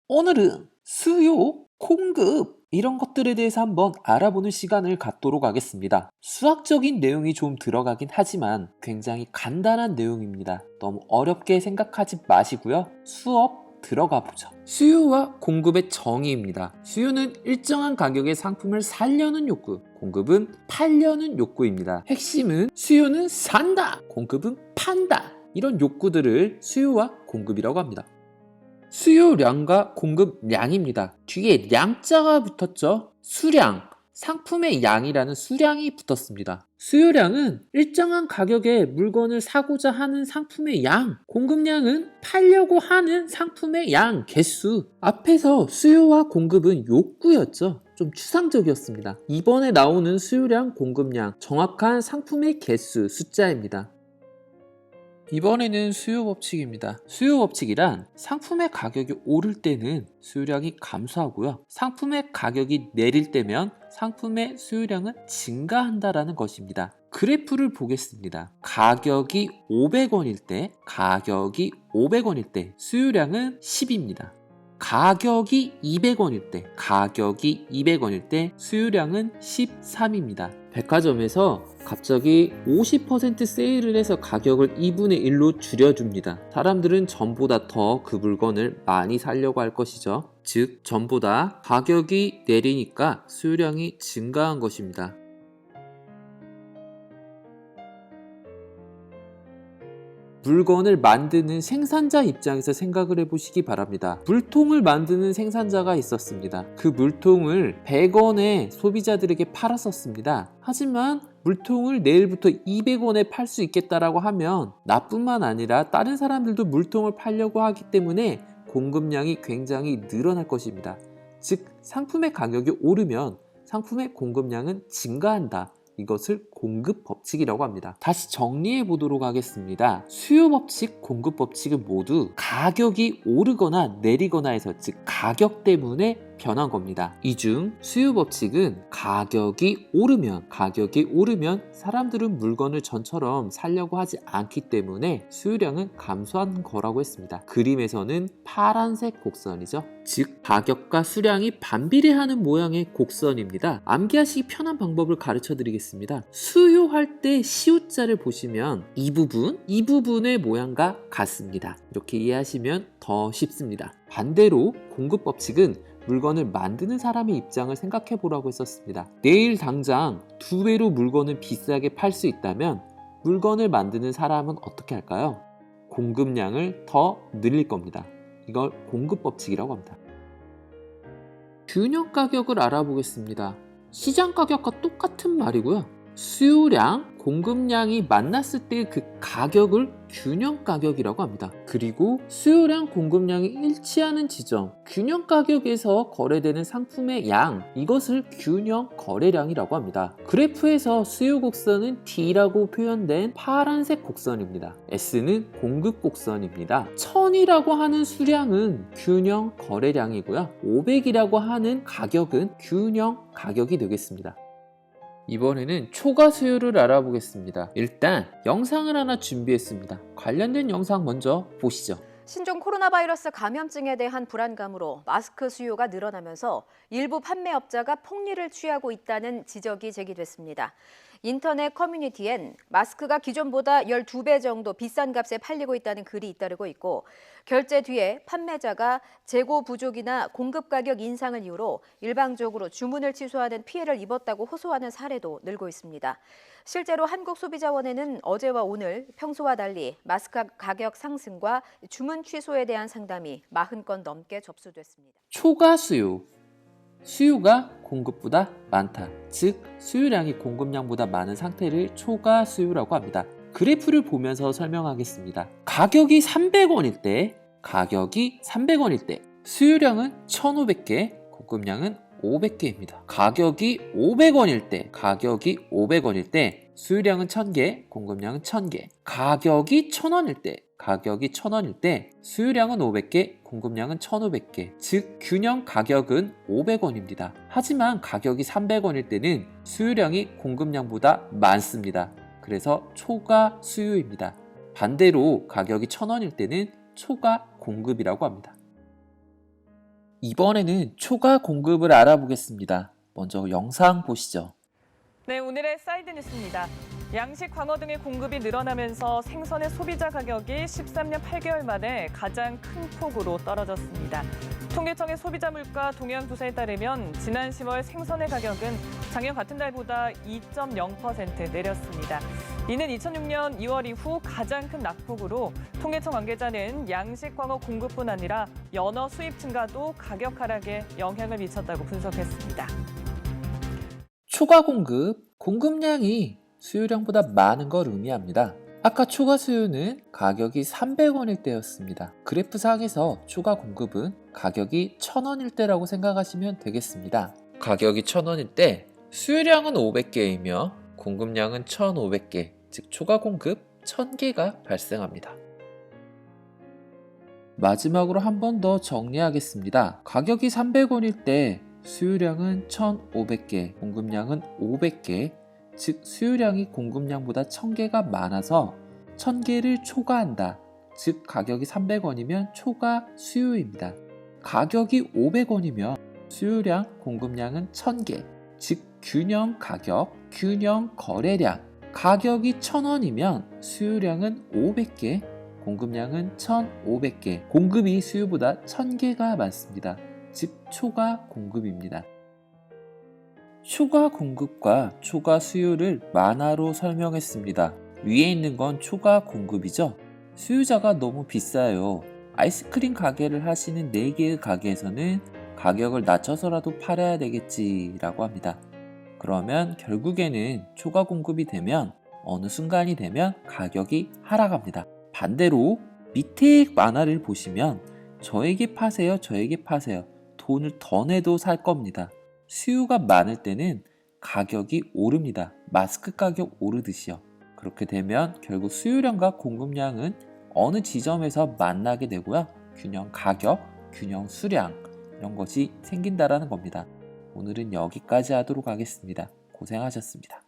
오늘은 수요, 공급 이런 것들에 대해서 한번 알아보는 시간을 갖도록 하겠습니다. 수학적인 내용이 좀 들어가긴 하지만 굉장히 간단한 내용입니다. 너무 어렵게 생각하지 마시고요. 수업 들어가 보죠. 수요와 공급의 정의입니다. 수요는 일정한 가격의 상품을 사려는 욕구, 공급은 팔려는 욕구입니다. 핵심은 수요는 산다, 공급은 판다. 이런 욕구들을 수요와 공급이라고 합니다. 수요량과 공급량입니다. 뒤에 량자가 붙었죠. 수량, 상품의 양이라는 수량이 붙었습니다. 수요량은 일정한 가격에 물건을 사고자 하는 상품의 양, 공급량은 팔려고 하는 상품의 양, 개수. 앞에서 수요와 공급은 욕구였죠. 좀 추상적이었습니다. 이번에 나오는 수요량, 공급량, 정확한 상품의 개수, 숫자입니다. 이번에는 수요 법칙입니다. 수요 법칙이란 상품의 가격이 오를 때는 수요량이 감소하고요. 상품의 가격이 내릴 때면 상품의 수요량은 증가한다라는 것입니다. 그래프를 보겠습니다. 가격이 500원일 때 수요량은 10입니다. 가격이 200원일 때 수요량은 13입니다. 백화점에서 갑자기 50% 세일을 해서 가격을 2분의 1로 줄여줍니다. 사람들은 전보다 더 그 물건을 많이 사려고 할 것이죠. 즉, 전보다 가격이 내리니까 수요량이 증가한 것입니다. 물건을 만드는 생산자 입장에서 생각을 해보시기 바랍니다. 물통을 만드는 생산자가 있었습니다. 그 물통을 100원에 소비자들에게 팔았었습니다. 하지만 물통을 내일부터 200원에 팔 수 있겠다라고 하면 나뿐만 아니라 다른 사람들도 물통을 팔려고 하기 때문에 공급량이 굉장히 늘어날 것입니다. 즉, 상품의 가격이 오르면 상품의 공급량은 증가한다. 이것을 공급 법칙이라고 합니다. 다시 정리해 보도록 하겠습니다. 수요 법칙, 공급 법칙은 모두 가격이 오르거나 내리거나 해서 즉 가격 때문에 변한 겁니다. 이 중 수요 법칙은 가격이 오르면 사람들은 물건을 전처럼 사려고 하지 않기 때문에 수요량은 감소한 거라고 했습니다. 그림에서는 파란색 곡선이죠. 즉 가격과 수량이 반비례하는 모양의 곡선입니다. 암기하시기 편한 방법을 가르쳐 드리겠습니다. 수요할 때 시옷자를 보시면 이 부분의 모양과 같습니다. 이렇게 이해하시면 더 쉽습니다. 반대로 공급 법칙은 물건을 만드는 사람의 입장을 생각해 보라고 했었습니다. 내일 당장 2배로 물건을 비싸게 팔 수 있다면 물건을 만드는 사람은 어떻게 할까요? 공급량을 더 늘릴 겁니다. 이걸 공급 법칙이라고 합니다. 균형 가격을 알아보겠습니다. 시장 가격과 똑같은 말이고요. 수요량, 공급량이 만났을 때 그 가격을 균형 가격이라고 합니다. 그리고 수요량, 공급량이 일치하는 지점, 균형 가격에서 거래되는 상품의 양, 이것을 균형 거래량이라고 합니다. 그래프에서 수요 곡선은 D라고 표현된 파란색 곡선입니다. S는 공급 곡선입니다. 1000이라고 하는 수량은 균형 거래량이고요. 500이라고 하는 가격은 균형 가격이 되겠습니다. 이번에는 초과 수요를 알아보겠습니다. 일단 영상을 하나 준비했습니다. 관련된 영상 먼저 보시죠. 신종 코로나 바이러스 감염증에 대한 불안감으로 마스크 수요가 늘어나면서 일부 판매업자가 폭리를 취하고 있다는 지적이 제기됐습니다. 인터넷 커뮤니티엔 마스크가 기존보다 12배 정도 비싼 값에 팔리고 있다는 글이 잇따르고 있고, 결제 뒤에 판매자가 재고 부족이나 공급 가격 인상을 이유로 일방적으로 주문을 취소하는 피해를 입었다고 호소하는 사례도 늘고 있습니다. 실제로 한국소비자원에는 어제와 오늘 평소와 달리 마스크 가격 상승과 주문 취소에 대한 상담이 40건 넘게 접수됐습니다. 초과 수요. 수요가 공급보다 많다. 즉, 수요량이 공급량보다 많은 상태를 초과 수요라고 합니다. 그래프를 보면서 설명하겠습니다. 가격이 300원일 때 수요량은 1500개, 공급량은 500개입니다. 가격이 500원일 때 수요량은 1000개, 공급량은 1000개. 가격이 1000원일 때 수요량은 500개, 공급량은 1500개. 즉 균형 가격은 500원입니다. 하지만 가격이 300원일 때는 수요량이 공급량보다 많습니다. 그래서 초과 수요입니다. 반대로 가격이 1000원일 때는 초과 공급이라고 합니다. 이번에는 초과 공급을 알아보겠습니다. 먼저 영상 보시죠. 네, 오늘의 사이드 뉴스입니다. 양식, 광어 등의 공급이 늘어나면서 생선의 소비자 가격이 13년 8개월 만에 가장 큰 폭으로 떨어졌습니다. 통계청의 소비자 물가 동향 조사에 따르면 지난 10월 생선의 가격은 작년 같은 달보다 2.0% 내렸습니다. 이는 2006년 2월 이후 가장 큰 낙폭으로 통계청 관계자는 양식, 광어 공급뿐 아니라 연어 수입 증가도 가격 하락에 영향을 미쳤다고 분석했습니다. 초과 공급량이 수요량보다 많은 걸 의미합니다. 아까 초과 수요는 가격이 300원일 때였습니다. 그래프상에서 초과 공급은 가격이 1000원일 때라고 생각하시면 되겠습니다. 가격이 1000원일 때 수요량은 500개이며 공급량은 1500개, 즉 초과 공급 1000개가 발생합니다. 마지막으로 한 번 더 정리하겠습니다. 가격이 300원일 때 수요량은 1500개, 공급량은 500개, 즉 수요량이 공급량보다 1000개가 많아서 1000개를 초과한다. 즉 가격이 300원이면 초과 수요입니다. 가격이 500원이면 수요량, 공급량은 1000개, 즉 균형 가격, 균형 거래량. 가격이 1000원이면 수요량은 500개, 공급량은 1500개, 공급이 수요보다 1000개가 많습니다. 즉 초과 공급입니다. 초과 공급과 초과 수요를 만화로 설명했습니다. 위에 있는 건 초과 공급이죠. 수요자가 너무 비싸요. 아이스크림 가게를 하시는 4개의 가게에서는 가격을 낮춰서라도 팔아야 되겠지라고 합니다. 그러면 결국에는 초과 공급이 되면 어느 순간이 되면 가격이 하락합니다. 반대로 밑에 만화를 보시면 저에게 파세요, 저에게 파세요. 돈을 더 내도 살 겁니다. 수요가 많을 때는 가격이 오릅니다. 마스크 가격 오르듯이요. 그렇게 되면 결국 수요량과 공급량은 어느 지점에서 만나게 되고요. 균형 가격, 균형 수량 이런 것이 생긴다라는 겁니다. 오늘은 여기까지 하도록 하겠습니다. 고생하셨습니다.